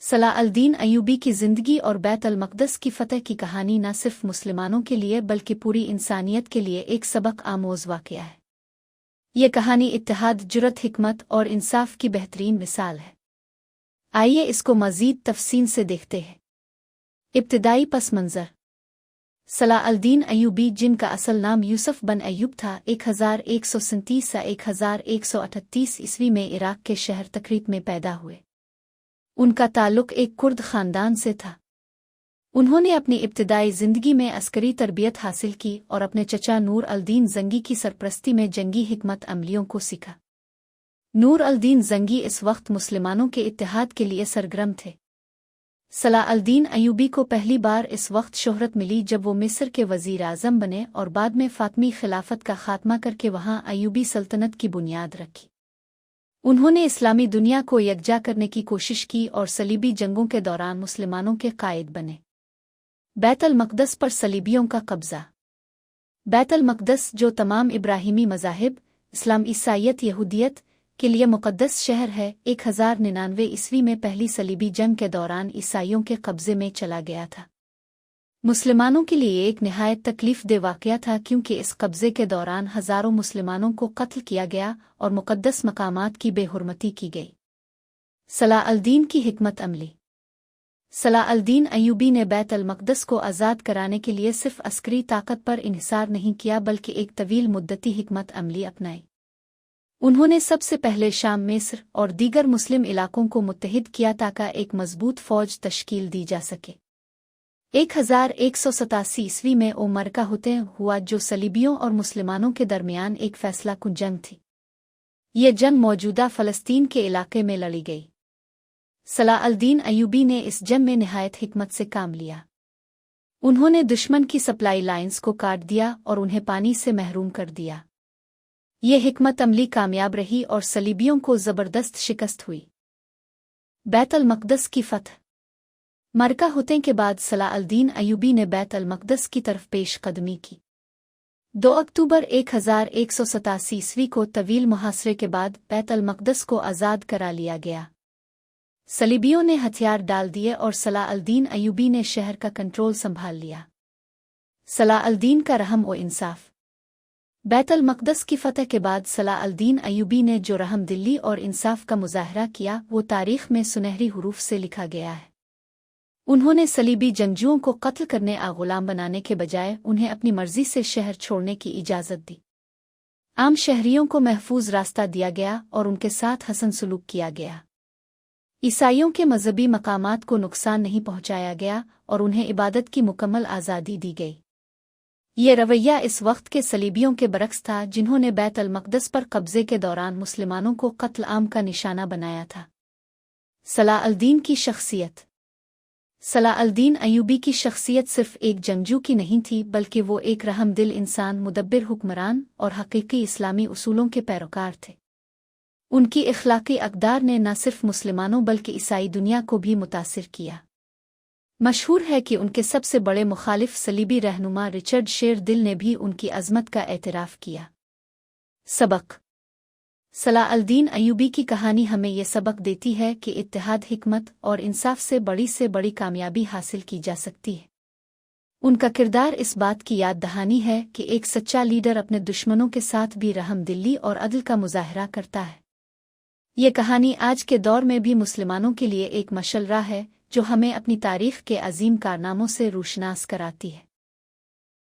सलाह al-Din Ayyubi की ज़िंदगी और बैत अल-मक़दस की फ़तह की कहानी न सिर्फ मुसलमानों के लिए बल्कि पूरी इंसानियत के लिए एक सबक आमोज़ वाक़या है। ये कहानी इत्तेहाद, जुरत, हिकमत और इंसाफ की बेहतरीन मिसाल है। आइए इसको मज़ीद तफ़सील से देखते हैं। इब्तिदाई पस मंज़र। सलाह अल-दीन अय्यूबी, जिनका असल नाम यूसुफ बन अय्यूब था, 1137 से 1138 ईस्वी में इराक के शहर तक़रीब में पैदा हुए। उनका ताल्लुक़ एक कुर्द ख़ानदान से था। उन्होंने अपनी इब्तिदाई ज़िंदगी में अस्करी तरबियत हासिल की और अपने चचा नूर अल-दीन ज़ंगी की सरपरस्ती में जंगी हिकमत अमलियों को सीखा। नूर अल-दीन ज़ंगी इस वक्त मुसलमानों के इत्तेहाद के लिए सरगर्म थे। सलाह अल-दीन अय्यूबी को पहली बार इस वक्त शोहरत मिली जब वो मिस्र के वज़ीर आज़म बने और बाद में फ़ातिमी खिलाफत का ख़ात्मा करके वहाँ अय्यूबी सल्तनत की बुनियाद रखी। उन्होंने इस्लामी दुनिया को यकजा करने की कोशिश की और सलीबी जंगों के दौरान मुसलमानों के कायद बने। बैत अल-मक़दस पर सलीबियों का कब्ज़ा। बैत अल-मक़दस, जो तमाम इब्राहिमी मज़ाहिब इस्लाम, ईसाईयत, यहूदियत के लिए मुक़द्दस शहर है, 1099 ईस्वी में पहली सलीबी जंग के दौरान ईसाइयों के कब्ज़े में चला गया था। मुसलमानों के लिए एक निहायत तकलीफ़देह वाक़या था, क्योंकि इस कब्ज़े के दौरान हज़ारों मुसलमानों को कत्ल किया गया और मुक़द्दस मकामात की बेहुरमती की गई। सलाह अल-दीन की हिकमत अमली। सलाह अल-दीन अय्यूबी ने बैत अल-मक़दस को आज़ाद कराने के लिए सिर्फ अस्करी ताकत पर इन्हिसार नहीं किया बल्कि एक तवील मुद्दती हिकमत अमली अपनाई। उन्होंने सबसे पहले शाम, मिस्र और दीगर मुस्लिम इलाकों को मुत्तहिद किया ताकि एक मजबूत फ़ौज तश्कील दी जा सके। 1187 ईस्वी में मरका होते हुआ, जो सलीबियों और मुसलमानों के दरमियान एक फैसला कुन जंग थी। ये जंग मौजूदा फ़लस्तीन के इलाके में लड़ी गई। सलाह अल-दीन अय्यूबी ने इस जंग में निहायत हिकमत से काम लिया। उन्होंने दुश्मन की सप्लाई लाइन्स को काट दिया और उन्हें पानी से महरूम कर दिया। ये हिकमत अमली कामयाब रही और सलीबियों को ज़बरदस्त शिकस्त हुई। बैत अल-मक़दस की फ़तह। मरका होते के बाद सलाह अल-दीन अय्यूबी ने बैत अल-मक़दस की तरफ पेश कदमी की। 2 अक्टूबर 1187 ईस्वी को तवील मुहासरे के बाद बैत अल-मक़दस को आज़ाद करा लिया गया। सलीबियों ने हथियार डाल दिए और सलाह अल-दीन अय्यूबी ने शहर का कंट्रोल संभाल लिया। सलाह अल-दीन का रहम व इंसाफ। बैत अल-मक़दस की फ़तह के बाद सलाह अल-दीन अय्यूबी ने जो रहम दिली और इंसाफ का मुज़ाहरा किया, वो तारीख़ में सुनहरी हुरूफ से लिखा गया है। उन्होंने सलीबी जंगजुओं को कत्ल करने और ग़ुलाम बनाने के बजाय उन्हें अपनी मर्ज़ी से शहर छोड़ने की इजाज़त दी। आम शहरियों को महफूज रास्ता दिया गया और उनके साथ हसन सलूक किया गया। ईसाइयों के मज़हबी मकामात को नुकसान नहीं पहुँचाया गया और उन्हें इबादत की मुकम्मल आज़ादी दी गई। ये रवैया इस वक्त के सलीबियों के बरक्स था, जिन्होंने बैत अल-मक़दस पर कब्ज़े के दौरान मुसलमानों को कत्ल आम का निशाना बनाया था। सलाह अल-दीन की शख्सियत। सलाह अल-दीन अय्यूबी की शख्सियत सिर्फ एक जंगजू की नहीं थी, बल्कि वो एक रहमदिल इंसान, मुदब्बिर हुक्मरान और हकीकी इस्लामी उसूलों के पैरोकार थे। उनकी इख़्लाक़ी अक़दार ने न सिर्फ मुसलमानों बल्कि ईसाई दुनिया को भी मुतासिर किया। मशहूर है कि उनके सबसे बड़े मुखालिफ सलीबी रहनुमा रिचर्ड शेर-दिल ने भी उनकी अज़मत का एतराफ़ किया। सबक। सलाह अल-दीन अय्यूबी की कहानी हमें यह सबक देती है कि इत्तेहाद, हिकमत और इंसाफ से बड़ी कामयाबी हासिल की जा सकती है। उनका किरदार इस बात की याद दहानी है कि एक सच्चा लीडर अपने दुश्मनों के साथ भी रहमदिली और अदल का मुज़ाहरा करता है। ये कहानी आज के दौर में भी मुसलमानों के लिए एक मशल राह है, जो हमें अपनी तारीख़ के अजीम कारनामों से रोशनास कराती है।